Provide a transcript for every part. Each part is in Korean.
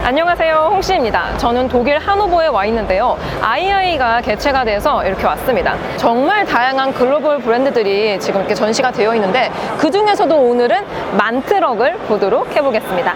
안녕하세요, 홍씨입니다. 저는 독일 하노버에 와 있는데요. IAA가 개최가 돼서 이렇게 왔습니다. 정말 다양한 글로벌 브랜드들이 지금 이렇게 전시가 되어 있는데 그 중에서도 오늘은 만트럭을 보도록 해보겠습니다.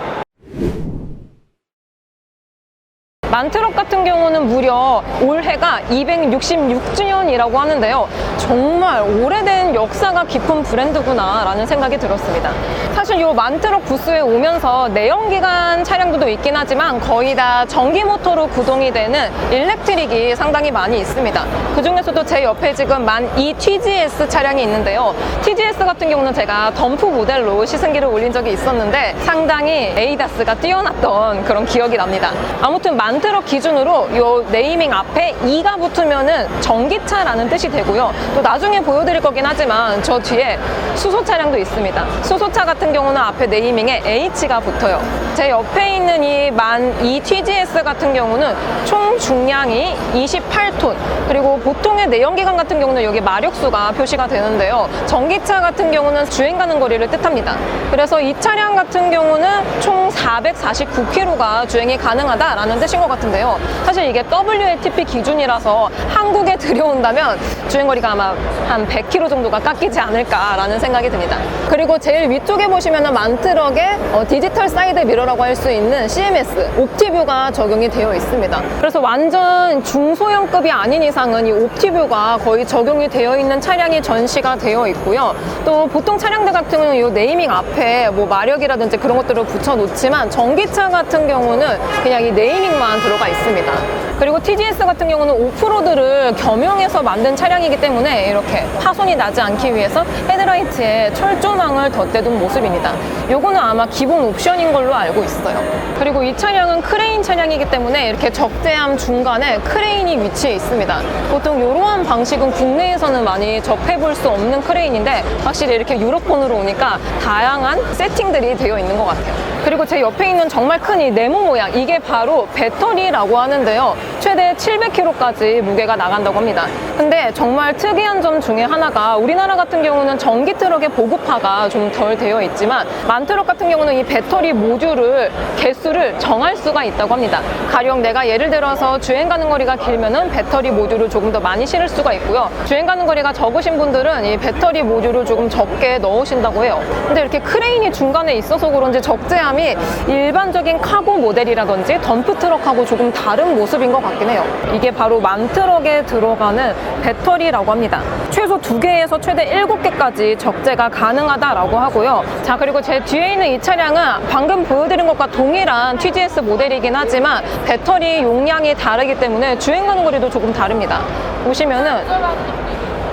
만트럭 같은 경우는 무려 올해가 266주년이라고 하는데요. 정말 오래된 역사가 깊은 브랜드구나 라는 생각이 들었습니다. 사실 이 만트럭 부스에 오면서 내연기관 차량도 있긴 하지만 거의 다 전기 모터로 구동이 되는 일렉트릭이 상당히 많이 있습니다. 그 중에서도 제 옆에 지금 만2 TGS 차량이 있는데요. TGS 같은 경우는 제가 덤프 모델로 시승기를 올린 적이 있었는데 상당히 에이다스가 뛰어났던 그런 기억이 납니다. 아무튼 만트럭 기준으로 이 네이밍 앞에 2가 붙으면은 전기차라는 뜻이 되고요. 또 나중에 보여드릴 거긴 하지만 저 뒤에 수소 차량도 있습니다. 수소차 같은 경우는 앞에 네이밍에 H가 붙어요. 제 옆에 있는 이 만2 TGS 같은 경우는 총 중량이 28톤, 그리고 보통의 내연기관 같은 경우는 여기 마력수가 표시가 되는데요. 전기차 같은 경우는 주행 가는 거리를 뜻합니다. 그래서 이 차량 같은 경우는 총 449km가 주행이 가능하다라는 뜻인 것 같은데요. 사실 이게 WLTP 기준이라서 한국에 들여온다면 주행거리가 아마 한 100km 정도가 깎이지 않을까라는 생각이 듭니다. 그리고 제일 위쪽에 보시면은 만트럭에 디지털 사이드 미러라고 할 수 있는 CMS, 옵티뷰가 적용이 되어 있습니다. 그래서 완전 중소형급이 아닌 이상은 이 옵티뷰가 거의 적용이 되어 있는 차량이 전시가 되어 있고요. 또 보통 차량들 같은 경우는 이 네이밍 앞에 뭐 마력이라든지 그런 것들을 붙여놓지만 전기차 같은 경우는 그냥 이 네이밍만 들어가 있습니다. 그리고 TGS 같은 경우는 오프로드를 겸용해서 만든 차량이기 때문에 이렇게 파손이 나지 않기 위해서 헤드라이트에 철조망을 덧대둔 모습입니다. 요거는 아마 기본 옵션인 걸로 알고 있어요. 그리고 이 차량은 크레인 차량이기 때문에 이렇게 적재함 중간에 크레인이 위치해 있습니다. 보통 이러한 방식은 국내에서는 많이 접해볼 수 없는 크레인인데 확실히 이렇게 유럽폰으로 오니까 다양한 세팅들이 되어 있는 것 같아요. 그리고 제 옆에 있는 정말 큰 이 네모 모양, 이게 바로 배터리라고 하는데요. 최대 700kg까지 무게가 나간다고 합니다. 근데 정말 특이한 점 중에 하나가 우리나라 같은 경우는 전기 트럭의 보급화가 좀 덜 되어 있지만 만트럭 같은 경우는 이 배터리 모듈을 개수를 정할 수가 있다고 합니다. 가령 내가 예를 들어서 주행 가는 거리가 길면은 배터리 모듈을 조금 더 많이 실을 수가 있고요. 주행 가는 거리가 적으신 분들은 이 배터리 모듈을 조금 적게 넣으신다고 해요. 근데 이렇게 크레인이 중간에 있어서 그런지 적재함이 일반적인 카고 모델이라든지 덤프 트럭하고 조금 다른 모습인 것 같긴 해요. 이게 바로 만트럭에 들어가는 배터리라고 합니다. 최소 2개에서 최대 7개까지 적재가 가능하다라고 하고요. 자, 그리고 제 뒤에 있는 이 차량은 방금 보여드린 것과 동일한 TGS 모델이긴 하지만 배터리 용량이 다르기 때문에 주행 가는 거리도 조금 다릅니다. 보시면은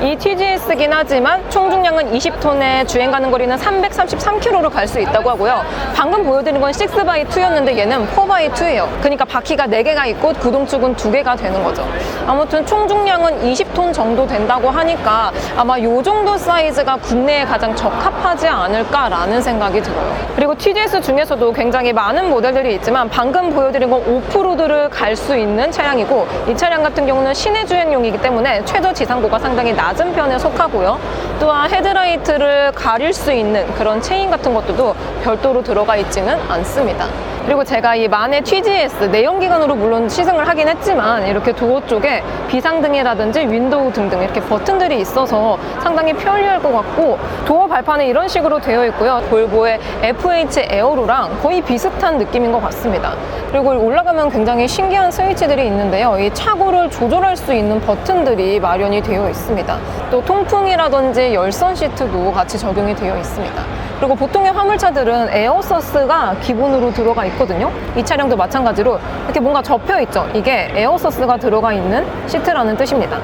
이 TGS긴 하지만 총 중량은 20톤에 주행 가는 거리는 333km로 갈 수 있다고 하고요. 방금 보여드린 건 6x2였는데 얘는 4x2예요. 그러니까 바퀴가 4개가 있고 구동축은 2개가 되는 거죠. 아무튼 총 중량은 20톤 정도 된다고 하니까 아마 이 정도 사이즈가 국내에 가장 적합하지 않을까라는 생각이 들어요. 그리고 TGS 중에서도 굉장히 많은 모델들이 있지만 방금 보여드린 건 오프로드를 갈 수 있는 차량이고 이 차량 같은 경우는 시내 주행용이기 때문에 최저 지상고가 상당히 낮은 편에 속하고요. 또한 헤드라이트를 가릴 수 있는 그런 체인 같은 것들도 별도로 들어가 있지는 않습니다. 그리고 제가 이 만의 TGS 내연기관으로 물론 시승을 하긴 했지만 이렇게 도어 쪽에 비상등이라든지 윈도우 등등 이렇게 버튼들이 있어서 상당히 편리할 것 같고 도어 발판은 이런 식으로 되어 있고요. 볼보의 FH 에어로랑 거의 비슷한 느낌인 것 같습니다. 그리고 올라가면 굉장히 신기한 스위치들이 있는데요. 이 차고를 조절할 수 있는 버튼들이 마련이 되어 있습니다. 또 통풍이라든지 열선 시트도 같이 적용이 되어 있습니다. 그리고 보통의 화물차들은 에어서스가 기본으로 들어가 있거든요. 이 차량도 마찬가지로 이렇게 뭔가 접혀 있죠. 이게 에어서스가 들어가 있는 시트라는 뜻입니다.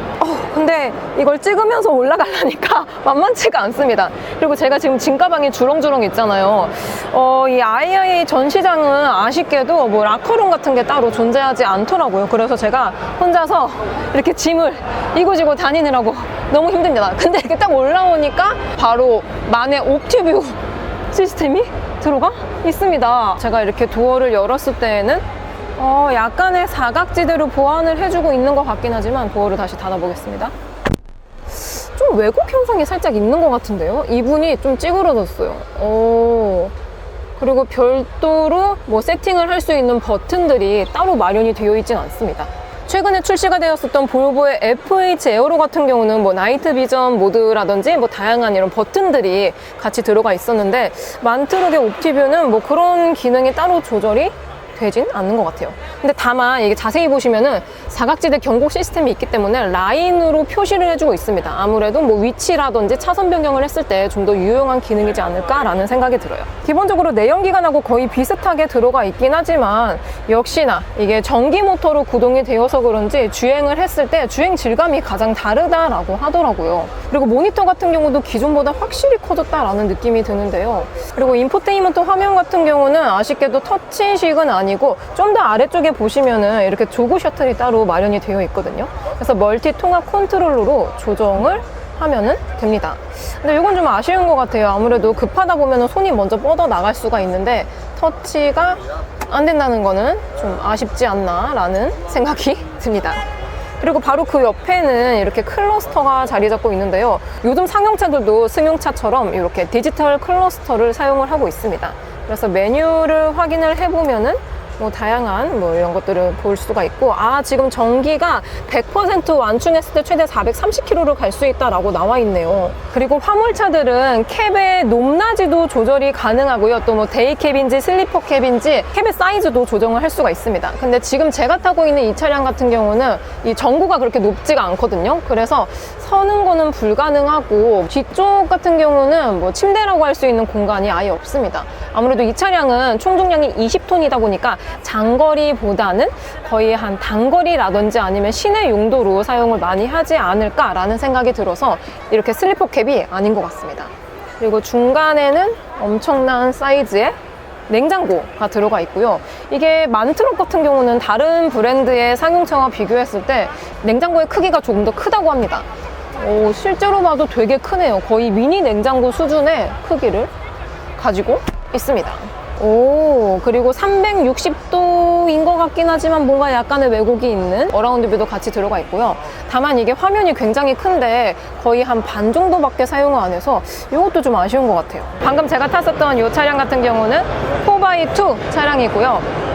근데 이걸 찍으면서 올라가려니까 만만치가 않습니다. 그리고 제가 지금 짐가방이 주렁주렁 있잖아요. 이 IAA 전시장은 아쉽게도 뭐 라커룸 같은 게 따로 존재하지 않더라고요. 그래서 제가 혼자서 이렇게 짐을 이고지고 다니느라고 너무 힘듭니다. 근데 이렇게 딱 올라오니까 바로 만의 옵티뷰 시스템이 들어가 있습니다. 제가 이렇게 도어를 열었을 때에는 약간의 사각지대로 보완을 해주고 있는 것 같긴 하지만 도어를 다시 닫아보겠습니다. 좀 좀 뭐, 왜곡 현상이 살짝 있는 것 같은데요? 이분이 좀 찌그러졌어요. 좀 왜곡 현상이 살짝 있는 것 같긴 하지만 도어를 다시 닫아보겠습니다. 좀 왜곡 현상이 살짝 있는 것 같은데요? 이분이 좀 찌그러졌어요. 좀 왜곡 현상이 살짝 있는 것 같은데요? 이분이 좀 찌그러졌어요. 그리고 별도로 뭐 세팅을 할 수 있는 버튼들이 따로 마련이 되어 있진 않습니다. 최근에 출시가 되었었던 볼보의 FH 에어로 같은 경우는 뭐 나이트 비전 모드라든지 뭐 다양한 이런 버튼들이 같이 들어가 있었는데, 만트럭의 옵티뷰는 뭐 그런 기능이 따로 조절이 되진 않는 것 같아요. 근데 다만 이게 자세히 보시면은 사각지대 경고 시스템이 있기 때문에 라인으로 표시를 해주고 있습니다. 아무래도 뭐 위치라든지 차선 변경을 했을 때 좀 더 유용한 기능이지 않을까라는 생각이 들어요. 기본적으로 내연기관하고 거의 비슷하게 들어가 있긴 하지만 역시나 이게 전기 모터로 구동이 되어서 그런지 주행을 했을 때 주행 질감이 가장 다르다라고 하더라고요. 그리고 모니터 같은 경우도 기존보다 확실히 커졌다라는 느낌이 드는데요. 그리고 인포테인먼트 화면 같은 경우는 아쉽게도 터치식은 아니고 좀 더 아래쪽에 보시면은 이렇게 조그 셔틀이 따로 마련이 되어 있거든요. 그래서 멀티 통합 컨트롤러로 조정을 하면은 됩니다. 근데 이건 좀 아쉬운 것 같아요. 아무래도 급하다 보면은 손이 먼저 뻗어 나갈 수가 있는데 터치가 안 된다는 거는 좀 아쉽지 않나 라는 생각이 듭니다. 그리고 바로 그 옆에는 이렇게 클러스터가 자리 잡고 있는데요. 요즘 상용차들도 승용차처럼 이렇게 디지털 클러스터를 사용을 하고 있습니다. 그래서 메뉴를 확인을 해보면은 뭐 다양한 뭐 이런 것들을 볼 수가 있고, 지금 전기가 100% 완충했을 때 최대 430km를 갈 수 있다라고 나와 있네요. 그리고 화물차들은 캡의 높낮이도 조절이 가능하고요. 또 뭐 데이 캡인지 슬리퍼 캡인지 캡의 사이즈도 조정을 할 수가 있습니다. 근데 지금 제가 타고 있는 이 차량 같은 경우는 이 전고가 그렇게 높지가 않거든요. 그래서 서는 거는 불가능하고, 뒤쪽 같은 경우는 뭐 침대라고 할 수 있는 공간이 아예 없습니다. 아무래도 이 차량은 총 중량이 20톤이다 보니까 장거리보다는 거의 한 단거리라든지 아니면 시내 용도로 사용을 많이 하지 않을까라는 생각이 들어서 이렇게 슬리퍼 캡이 아닌 것 같습니다. 그리고 중간에는 엄청난 사이즈의 냉장고가 들어가 있고요. 이게 만트럭 같은 경우는 다른 브랜드의 상용차와 비교했을 때 냉장고의 크기가 조금 더 크다고 합니다. 실제로 봐도 되게 크네요. 거의 미니 냉장고 수준의 크기를 가지고 있습니다. 그리고 360도인 것 같긴 하지만 뭔가 약간의 왜곡이 있는 어라운드 뷰도 같이 들어가 있고요. 다만 이게 화면이 굉장히 큰데 거의 한 반 정도밖에 사용을 안 해서 이것도 좀 아쉬운 것 같아요. 방금 제가 탔었던 이 차량 같은 경우는 4x2 차량이고요.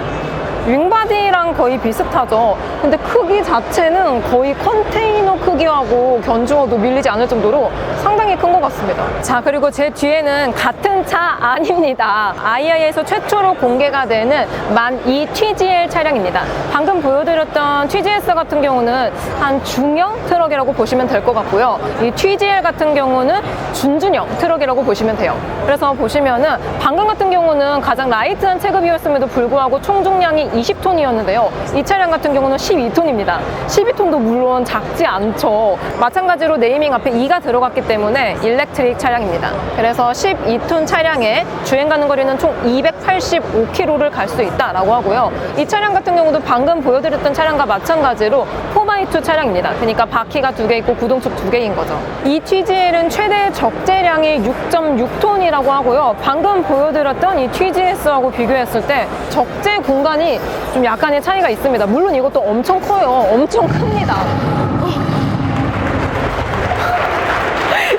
윙바디랑 거의 비슷하죠. 근데 크기 자체는 거의 컨테이너 크기하고 견주어도 밀리지 않을 정도로 상당히 큰 것 같습니다. 자, 그리고 제 뒤에는 같은 차 아닙니다. 아이아이에서 최초로 공개가 되는 만2 TGL 차량입니다. 방금 보여드렸던 TGS 같은 경우는 한 중형 트럭이라고 보시면 될 것 같고요. 이 TGL 같은 경우는 준중형 트럭이라고 보시면 돼요. 그래서 보시면은 방금 같은 경우는 가장 라이트한 체급이었음에도 불구하고 총 중량이 20톤이었는데요. 이 차량 같은 경우는 12톤입니다. 12톤도 물론 작지 않죠. 마찬가지로 네이밍 앞에 2가 들어갔기 때문에 일렉트릭 차량입니다. 그래서 12톤 차량에 주행 가는 거리는 총 285km를 갈 수 있다라고 하고요. 이 차량 같은 경우도 방금 보여드렸던 차량과 마찬가지로 4x2 차량입니다. 그러니까 바퀴가 2개 있고 구동축 2개인 거죠. 이 TGL은 최대 적재량이 6.6톤이라고 하고요. 방금 보여드렸던 이 TGS하고 비교했을 때 적재 공간이 좀 약간의 차이가 있습니다. 물론 이것도 엄청 커요. 엄청 큽니다.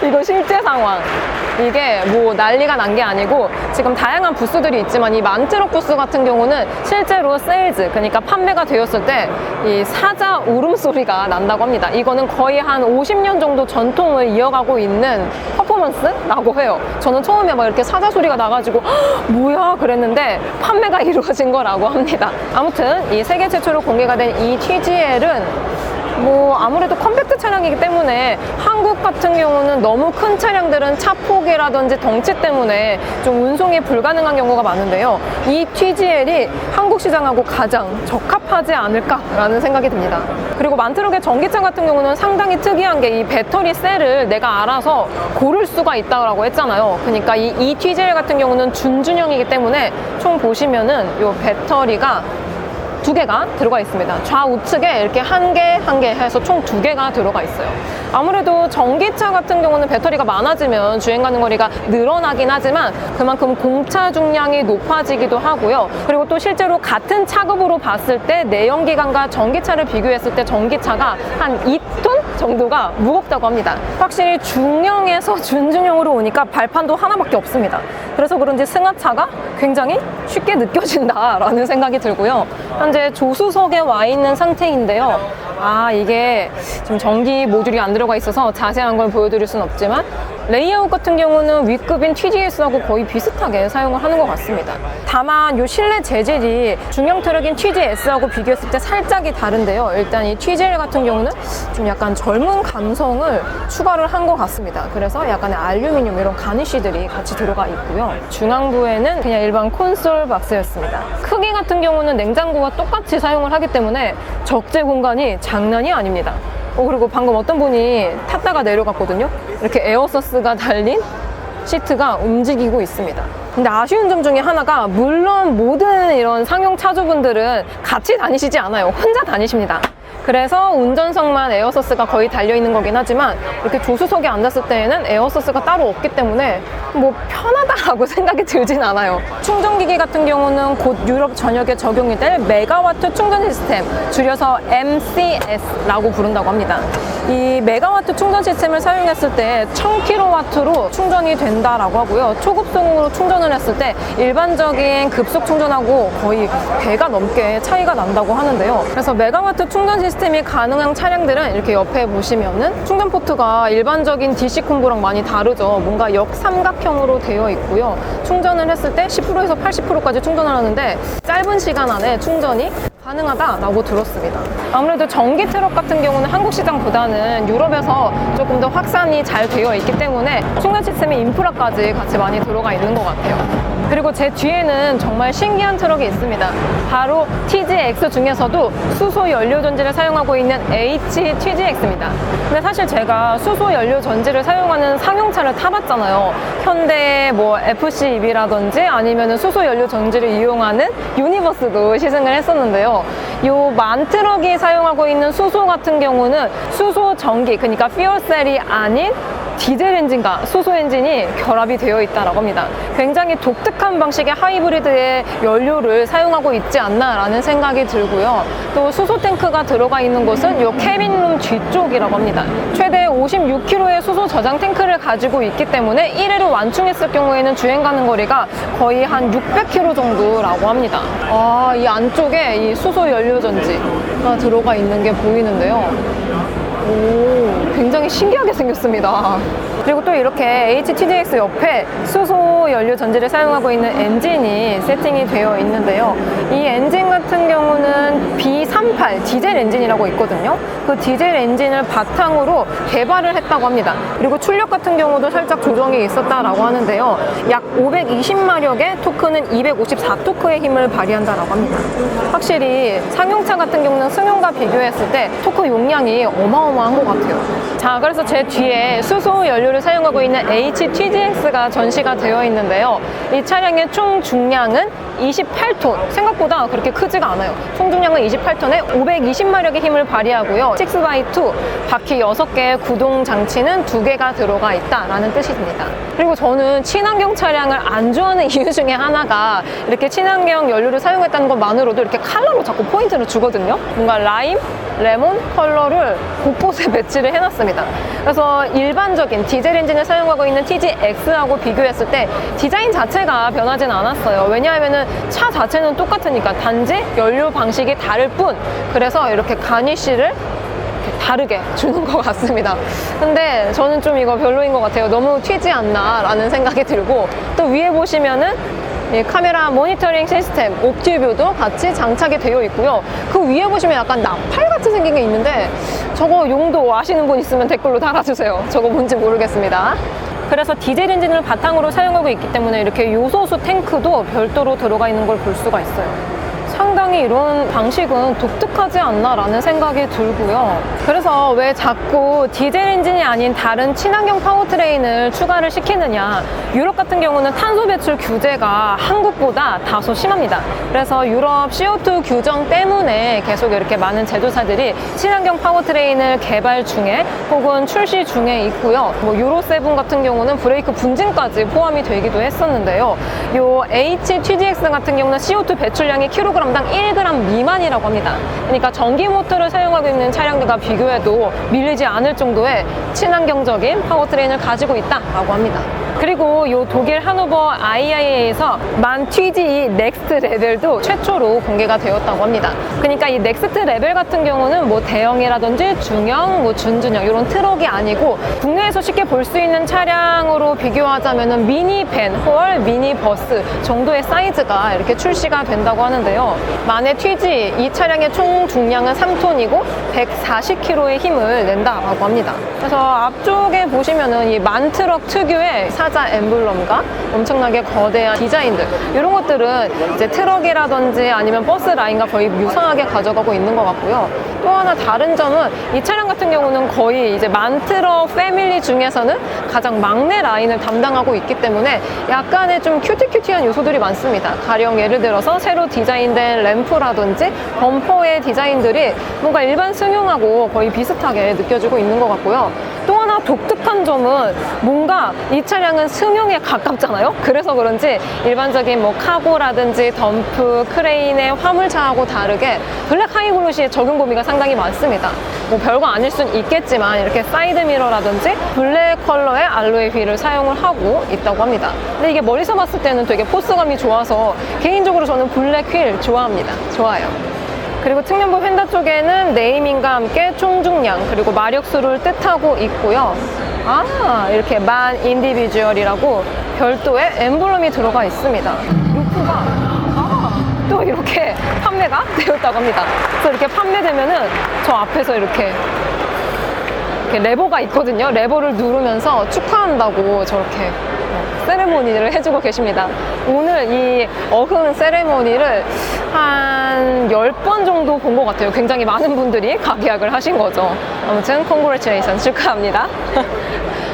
이거 실제 상황. 이게 뭐 난리가 난 게 아니고 지금 다양한 부스들이 있지만 이 만트럭 부스 같은 경우는 실제로 세일즈, 그러니까 판매가 되었을 때 이 사자 울음소리가 난다고 합니다. 이거는 거의 한 50년 정도 전통을 이어가고 있는 퍼포먼스라고 해요. 저는 처음에 막 이렇게 사자 소리가 나가지고 뭐야 그랬는데 판매가 이루어진 거라고 합니다. 아무튼 이 세계 최초로 공개가 된 이 TGL은 뭐 아무래도 컴팩트 차량이기 때문에 한국 같은 경우는 너무 큰 차량들은 차 폭이라든지 덩치 때문에 좀 운송이 불가능한 경우가 많은데요. 이 TGL이 한국 시장하고 가장 적합하지 않을까라는 생각이 듭니다. 그리고 만트럭의 전기차 같은 경우는 상당히 특이한 게 이 배터리 셀을 내가 알아서 고를 수가 있다고 했잖아요. 그러니까 이 TGL 같은 경우는 준준형이기 때문에 총 보시면은 이 배터리가 두 개가 들어가 있습니다. 좌우측에 이렇게 한 개 해서 총 두 개가 들어가 있어요. 아무래도 전기차 같은 경우는 배터리가 많아지면 주행 가는 거리가 늘어나긴 하지만 그만큼 공차 중량이 높아지기도 하고요. 그리고 또 실제로 같은 차급으로 봤을 때 내연기관과 전기차를 비교했을 때 전기차가 한 2톤 정도가 무겁다고 합니다. 확실히 중형에서 준중형으로 오니까 발판도 하나밖에 없습니다. 그래서 그런지 승하차가 굉장히 쉽게 느껴진다라는 생각이 들고요. 현재 조수석에 와 있는 상태인데요. 이게 지금 전기 모듈이 안 들어가 있어서 자세한 걸 보여드릴 수는 없지만 레이아웃 같은 경우는 V급인 TGS하고 거의 비슷하게 사용을 하는 것 같습니다. 다만 이 실내 재질이 중형 트럭인 TGS하고 비교했을 때 살짝이 다른데요. 일단 이 TGL 같은 경우는 좀 약간 젊은 감성을 추가를 한 것 같습니다. 그래서 약간의 알루미늄 이런 가니쉬들이 같이 들어가 있고요. 중앙부에는 그냥 일반 콘솔 박스였습니다. 크기 같은 경우는 냉장고와 똑같이 사용을 하기 때문에 적재 공간이 장난이 아닙니다. 그리고 방금 어떤 분이 탔다가 내려갔거든요. 이렇게 에어서스가 달린 시트가 움직이고 있습니다. 근데 아쉬운 점 중에 하나가 물론 모든 이런 상용 차주분들은 같이 다니시지 않아요. 혼자 다니십니다. 그래서 운전석만 에어서스가 거의 달려있는 거긴 하지만 이렇게 조수석에 앉았을 때에는 에어서스가 따로 없기 때문에 뭐 편하다라고 생각이 들진 않아요. 충전기기 같은 경우는 곧 유럽 전역에 적용이 될 메가와트 충전 시스템, 줄여서 MCS라고 부른다고 합니다. 이 메가와트 충전 시스템을 사용했을 때 1000kW로 충전이 된다라고 하고요. 초급속으로 충전을 했을 때 일반적인 급속 충전하고 거의 배가 넘게 차이가 난다고 하는데요. 그래서 메가와트 충전 시스템이 가능한 차량들은 이렇게 옆에 보시면은 충전 포트가 일반적인 DC 콤보랑 많이 다르죠. 뭔가 역삼각형으로 되어 있고요. 충전을 했을 때 10%에서 80%까지 충전을 하는데 짧은 시간 안에 충전이 가능하다라고 들었습니다. 아무래도 전기 트럭 같은 경우는 한국 시장보다는 유럽에서 조금 더 확산이 잘 되어 있기 때문에 충전 시스템의 인프라까지 같이 많이 들어가 있는 것 같아요. 그리고 제 뒤에는 정말 신기한 트럭이 있습니다. 바로 TGX 중에서도 수소 연료 전지를 사용하고 있는 HTGX입니다. 근데 사실 제가 수소 연료 전지를 사용하는 상용차를 타봤잖아요. 현대 뭐 FC2B라든지 아니면 수소 연료 전지를 이용하는 유니버스도 시승을 했었는데요. 요 만트럭이 사용하고 있는 수소 같은 경우는 수소 전기, 그러니까 퓨얼셀이 아닌 디젤 엔진과 수소 엔진이 결합이 되어 있다고 합니다. 굉장히 독특한 방식의 하이브리드의 연료를 사용하고 있지 않나라는 생각이 들고요. 또 수소 탱크가 들어가 있는 곳은 이 캐빈룸 뒤쪽이라고 합니다. 최대 56kg의 수소 저장 탱크를 가지고 있기 때문에 1회로 완충했을 경우에는 주행 가는 거리가 거의 한 600km 정도라고 합니다. 이 안쪽에 이 수소 연료 전지가 들어가 있는 게 보이는데요. 굉장히 신기하게 생겼습니다. 그리고 또 이렇게 HTGX 옆에 수소 연료 전지를 사용하고 있는 엔진이 세팅이 되어 있는데요. 이 엔진 같은 경우는 B38 디젤 엔진이라고 있거든요. 그 디젤 엔진을 바탕으로 개발을 했다고 합니다. 그리고 출력 같은 경우도 살짝 조정이 있었다라고 하는데요. 약 520마력의 토크는 254토크의 힘을 발휘한다라고 합니다. 확실히 상용차 같은 경우는 승용과 비교했을 때 토크 용량이 어마어마한 것 같아요. 자, 그래서 제 뒤에 수소 연료를 사용하고 있는 HTGX가 전시가 되어 있는데요. 이 차량의 총 중량은 28톤. 생각보다 그렇게 크지가 않아요. 총 중량은 28톤에 520마력의 힘을 발휘하고요. 6x2 바퀴 6개의 구동 장치는 2개가 들어가 있다라는 뜻이 됩니다. 그리고 저는 친환경 차량을 안 좋아하는 이유 중에 하나가 이렇게 친환경 연료를 사용했다는 것만으로도 이렇게 컬러로 자꾸 포인트를 주거든요. 뭔가 라임, 레몬 컬러를 곳곳에 배치를 해놨습니다. 그래서 일반적인 디젤 엔진을 사용하고 있는 TGX하고 비교했을 때 디자인 자체가 변하진 않았어요. 왜냐하면 차 자체는 똑같으니까 단지 연료 방식이 다를 뿐, 그래서 이렇게 가니쉬를 다르게 주는 것 같습니다. 근데 저는 좀 이거 별로인 것 같아요. 너무 튀지 않나 라는 생각이 들고, 또 위에 보시면은 카메라 모니터링 시스템 옵티뷰도 같이 장착이 되어 있고요. 그 위에 보시면 약간 나팔 같이 생긴 게 있는데 저거 용도 아시는 분 있으면 댓글로 달아주세요. 저거 뭔지 모르겠습니다. 그래서 디젤 엔진을 바탕으로 사용하고 있기 때문에 이렇게 요소수 탱크도 별도로 들어가 있는 걸 볼 수가 있어요. 상당히 이런 방식은 독특하지 않나라는 생각이 들고요. 그래서 왜 자꾸 디젤 엔진이 아닌 다른 친환경 파워트레인을 추가를 시키느냐. 유럽 같은 경우는 탄소 배출 규제가 한국보다 다소 심합니다. 그래서 유럽 CO2 규정 때문에 계속 이렇게 많은 제조사들이 친환경 파워트레인을 개발 중에 혹은 출시 중에 있고요. 뭐 유로7 같은 경우는 브레이크 분진까지 포함이 되기도 했었는데요. 요 HTGX 같은 경우는 CO2 배출량이 킬로그램당 1g 미만이라고 합니다. 그러니까 전기 모터를 사용하고 있는 차량들과 비교해도 밀리지 않을 정도의 친환경적인 파워트레인을 가지고 있다라고 합니다. 그리고 이 독일 하노버 IIA에서 만 TGE 넥스트 레벨도 최초로 공개가 되었다고 합니다. 그러니까 이 넥스트 레벨 같은 경우는 뭐 대형이라든지 중형, 뭐 준중형 이런 트럭이 아니고 국내에서 쉽게 볼 수 있는 차량으로 비교하자면은 미니밴 혹은 미니버스 정도의 사이즈가 이렇게 출시가 된다고 하는데요. 만의 TGE 이 차량의 총 중량은 3톤이고 140kg의 힘을 낸다라고 합니다. 그래서 앞쪽에 보시면은 이 만 트럭 특유의 사자 엠블럼과 엄청나게 거대한 디자인들 이런 것들은 이제 트럭이라든지 아니면 버스 라인과 거의 유사하게 가져가고 있는 것 같고요. 또 하나 다른 점은 이 차량 같은 경우는 거의 이제 만 트럭 패밀리 중에서는 가장 막내 라인을 담당하고 있기 때문에 약간의 좀 큐티한 요소들이 많습니다. 가령 예를 들어서 새로 디자인된 램프라든지 범퍼의 디자인들이 뭔가 일반 승용하고 거의 비슷하게 느껴지고 있는 것 같고요. 또 하나 독특한 점은 뭔가 이 차량은 승용에 가깝잖아요. 그래서 그런지 일반적인 뭐 카고라든지 덤프, 크레인의 화물차하고 다르게 블랙 하이그로시의 적용 범위가 상당히 많습니다. 뭐 별거 아닐 순 있겠지만 이렇게 사이드 미러라든지 블랙 컬러의 알로에 휠을 사용을 하고 있다고 합니다. 근데 이게 멀리서 봤을 때는 되게 포스감이 좋아서 개인적으로 저는 블랙 휠 좋아합니다. 좋아요. 그리고 측면부 휀다 쪽에는 네이밍과 함께 총중량 그리고 마력수를 뜻하고 있고요. 이렇게 만 인디비주얼이라고 별도의 엠블럼이 들어가 있습니다. 루프가 또 이렇게 판매가 되었다고 합니다. 그래서 이렇게 판매되면은 저 앞에서 이렇게 레버가 있거든요. 레버를 누르면서 축하한다고 저렇게 세레모니를 해주고 계십니다. 오늘 이 어흥 세레모니를 한 10번 정도 본 것 같아요. 굉장히 많은 분들이 가계약을 하신 거죠. 아무튼 congratulations 축하합니다.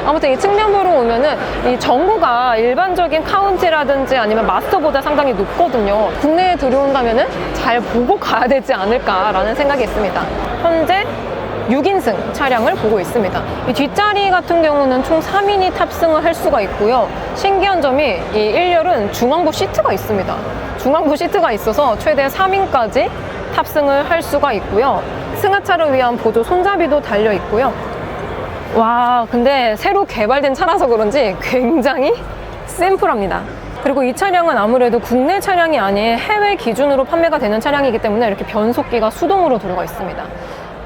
아무튼 이 측면부로 오면은 이 전구가 일반적인 카운티라든지 아니면 마스터보다 상당히 높거든요. 국내에 들어온다면은 잘 보고 가야 되지 않을까라는 생각이 있습니다. 현재 6인승 차량을 보고 있습니다. 이 뒷자리 같은 경우는 총 3인이 탑승을 할 수가 있고요. 신기한 점이 이 1열은 중앙부 시트가 있습니다. 중앙부 시트가 있어서 최대 3인까지 탑승을 할 수가 있고요. 승하차를 위한 보조 손잡이도 달려 있고요. 와, 근데 새로 개발된 차라서 그런지 굉장히 심플합니다. 그리고 이 차량은 아무래도 국내 차량이 아닌 해외 기준으로 판매가 되는 차량이기 때문에 이렇게 변속기가 수동으로 들어가 있습니다.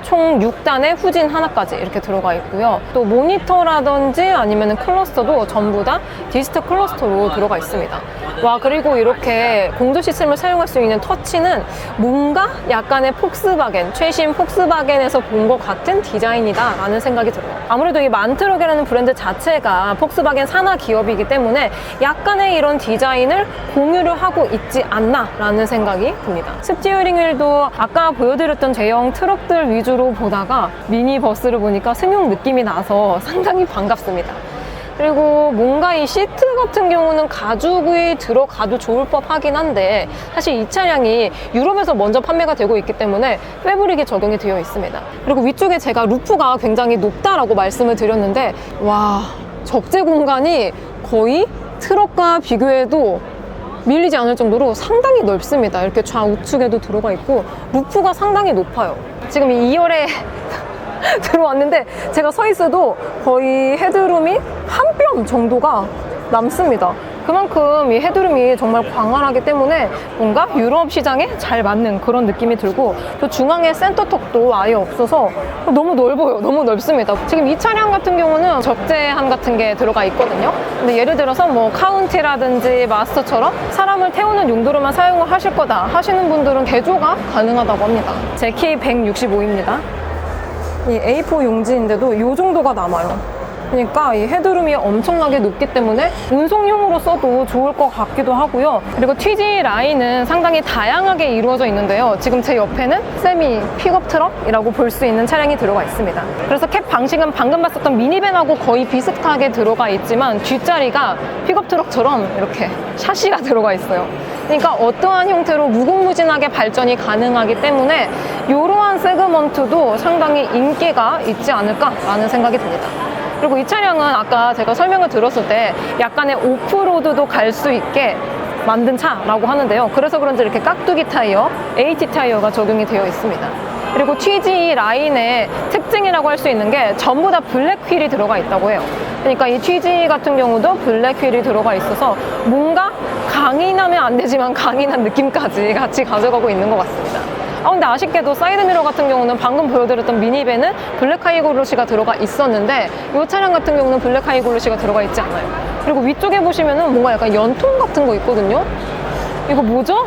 총 6단의 후진 하나까지 이렇게 들어가 있고요. 또 모니터라든지 아니면 클러스터도 전부 다 디지털 클러스터로 들어가 있습니다. 와, 그리고 이렇게 공조 시스템을 사용할 수 있는 터치는 뭔가 약간의 폭스바겐, 최신 폭스바겐에서 본 것 같은 디자인이다 라는 생각이 들어요. 아무래도 이 만트럭이라는 브랜드 자체가 폭스바겐 산하 기업이기 때문에 약간의 이런 디자인을 공유를 하고 있지 않나 라는 생각이 듭니다. 스티어링 휠도 아까 보여드렸던 제형 트럭들 위주로 보다가 미니버스를 보니까 승용 느낌이 나서 상당히 반갑습니다. 그리고 뭔가 이 시트 같은 경우는 가죽이 들어가도 좋을 법하긴 한데 사실 이 차량이 유럽에서 먼저 판매가 되고 있기 때문에 패브릭이 적용이 되어 있습니다. 그리고 위쪽에 제가 루프가 굉장히 높다라고 말씀을 드렸는데 와, 적재 공간이 거의 트럭과 비교해도 밀리지 않을 정도로 상당히 넓습니다. 이렇게 좌우측에도 들어가 있고 루프가 상당히 높아요. 지금 이 2열에 들어왔는데 제가 서 있어도 거의 헤드룸이 한 뼘 정도가 남습니다. 그만큼 이 헤드룸이 정말 광활하기 때문에 뭔가 유럽 시장에 잘 맞는 그런 느낌이 들고 또 중앙에 센터턱도 아예 없어서 너무 넓어요. 너무 넓습니다. 지금 이 차량 같은 경우는 적재함 같은 게 들어가 있거든요. 근데 예를 들어서 뭐 카운티라든지 마스터처럼 사람을 태우는 용도로만 사용을 하실 거다 하시는 분들은 개조가 가능하다고 합니다. 제 키 165입니다. 이 A4 용지인데도 이 정도가 남아요. 그러니까 이 헤드룸이 엄청나게 높기 때문에 운송용으로 써도 좋을 것 같기도 하고요. 그리고 TG 라인은 상당히 다양하게 이루어져 있는데요. 지금 제 옆에는 세미 픽업 트럭이라고 볼 수 있는 차량이 들어가 있습니다. 그래서 캡 방식은 방금 봤었던 미니밴하고 거의 비슷하게 들어가 있지만 뒷자리가 픽업 트럭처럼 이렇게 샤시가 들어가 있어요. 그러니까 어떠한 형태로 무궁무진하게 발전이 가능하기 때문에 이러한 세그먼트도 상당히 인기가 있지 않을까라는 생각이 듭니다. 그리고 이 차량은 아까 제가 설명을 들었을 때 약간의 오프로드도 갈 수 있게 만든 차라고 하는데요. 그래서 그런지 이렇게 깍두기 타이어, AT 타이어가 적용이 되어 있습니다. 그리고 TG 라인의 특징이라고 할 수 있는 게 전부 다 블랙 휠이 들어가 있다고 해요. 그러니까 이 TG 같은 경우도 블랙 휠이 들어가 있어서 뭔가 강인하면 안 되지만 강인한 느낌까지 같이 가져가고 있는 것 같습니다. 근데 아쉽게도 사이드미러 같은 경우는 방금 보여드렸던 미니밴은 블랙 하이글로시가 들어가 있었는데 이 차량 같은 경우는 블랙 하이글로시가 들어가 있지 않아요. 그리고 위쪽에 보시면은 뭔가 약간 연통 같은 거 있거든요. 이거 뭐죠?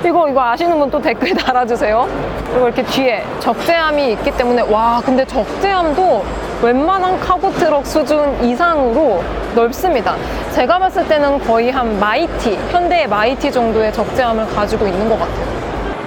이거 아시는 분 또 댓글 달아주세요. 그리고 이렇게 뒤에 적재함이 있기 때문에 와, 근데 적재함도 웬만한 카고 트럭 수준 이상으로 넓습니다. 제가 봤을 때는 거의 한 마이티, 현대의 마이티 정도의 적재함을 가지고 있는 것 같아요.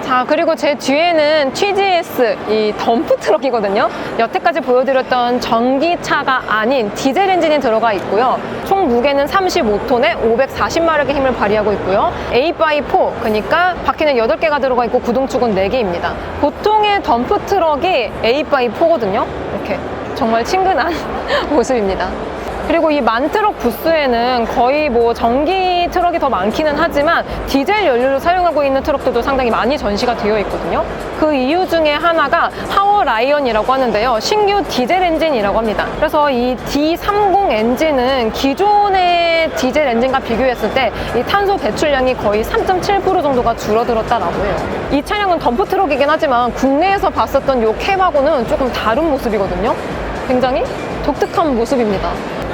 자, 그리고 제 뒤에는 TGS 이 덤프 트럭이거든요. 여태까지 보여드렸던 전기차가 아닌 디젤 엔진이 들어가 있고요. 총 무게는 35톤에 540마력의 힘을 발휘하고 있고요. 8x4, 그러니까 바퀴는 8개가 들어가 있고 구동축은 4개입니다. 보통의 덤프 트럭이 8x4거든요. 이렇게 정말 친근한 모습입니다. 그리고 이 만트럭 부스에는 거의 뭐 전기 트럭이 더 많기는 하지만 디젤 연료를 사용하고 있는 트럭들도 상당히 많이 전시가 되어 있거든요. 그 이유 중에 하나가 파워 라이언이라고 하는데요. 신규 디젤 엔진이라고 합니다. 그래서 이 D30 엔진은 기존의 디젤 엔진과 비교했을 때 이 탄소 배출량이 거의 3.7% 정도가 줄어들었다라고 해요. 이 차량은 덤프 트럭이긴 하지만 국내에서 봤었던 이 캡하고는 조금 다른 모습이거든요. 굉장히 독특한 모습입니다.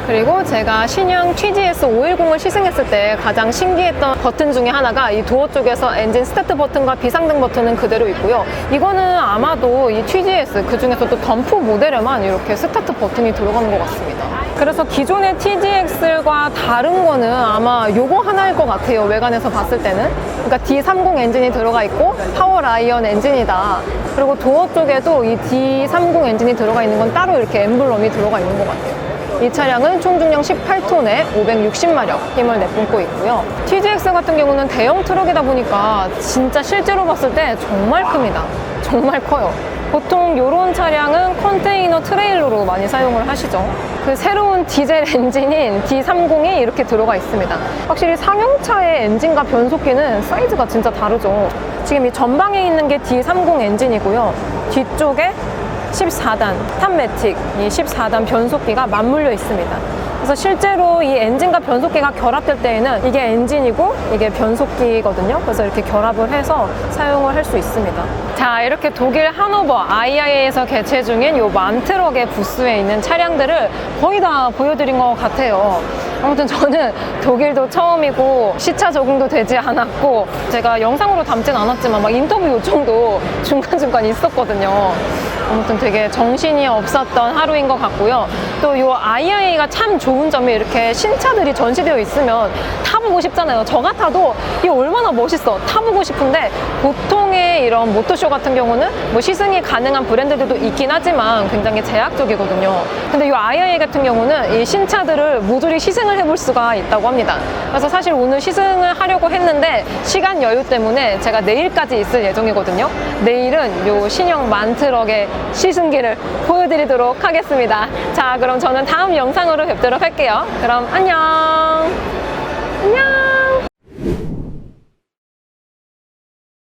그리고 제가 신형 TGS 510을 시승했을 때 가장 신기했던 버튼 중에 하나가 이 도어 쪽에서 엔진 스타트 버튼과 비상등 버튼은 그대로 있고요. 이거는 아마도 이 TGS 그중에서도 덤프 모델에만 이렇게 스타트 버튼이 들어가는 것 같습니다. 그래서 기존의 TGX과 다른 거는 아마 요거 하나일 것 같아요. 외관에서 봤을 때는. 그러니까 D30 엔진이 들어가 있고 파워 라이언 엔진이다. 그리고 도어 쪽에도 이 D30 엔진이 들어가 있는 건 따로 이렇게 엠블럼이 들어가 있는 것 같아요. 이 차량은 총 중량 18톤에 560마력 힘을 내뿜고 있고요. TGX 같은 경우는 대형 트럭이다 보니까 진짜 실제로 봤을 때 정말 큽니다. 정말 커요. 보통 이런 차량은 컨테이너 트레일러로 많이 사용을 하시죠. 그 새로운 디젤 엔진인 D30이 이렇게 들어가 있습니다. 확실히 상용차의 엔진과 변속기는 사이즈가 진짜 다르죠. 지금 이 전방에 있는 게 D30 엔진이고요. 뒤쪽에 14단 탑매틱, 이 14단 변속기가 맞물려 있습니다. 그래서 실제로 이 엔진과 변속기가 결합될 때에는 이게 엔진이고 이게 변속기거든요. 그래서 이렇게 결합을 해서 사용을 할 수 있습니다. 자, 이렇게 독일 하노버 IAA에서 개최 중인 이 만트럭의 부스에 있는 차량들을 거의 다 보여드린 것 같아요. 아무튼 저는 독일도 처음이고 시차 적응도 되지 않았고 제가 영상으로 담진 않았지만 막 인터뷰 요청도 중간중간 있었거든요. 아무튼 되게 정신이 없었던 하루인 것 같고요. 또 이 IIA가 참 좋은 점이 이렇게 신차들이 전시되어 있으면 타보고 싶잖아요. 저 같아도 이게 얼마나 멋있어 타보고 싶은데 보통의 이런 모터쇼 같은 경우는 뭐 시승이 가능한 브랜드들도 있긴 하지만 굉장히 제약적이거든요. 근데 이 IIA 같은 경우는 이 신차들을 모조리 시승을 해볼 수가 있다고 합니다. 그래서 사실 오늘 시승을 하려고 했는데 시간 여유 때문에 제가 내일까지 있을 예정이거든요. 내일은 이 신형 만트럭의 시승기를 보여드리도록 하겠습니다. 자, 그럼 저는 다음 영상으로 뵙도록 할게요. 그럼 안녕. 안녕.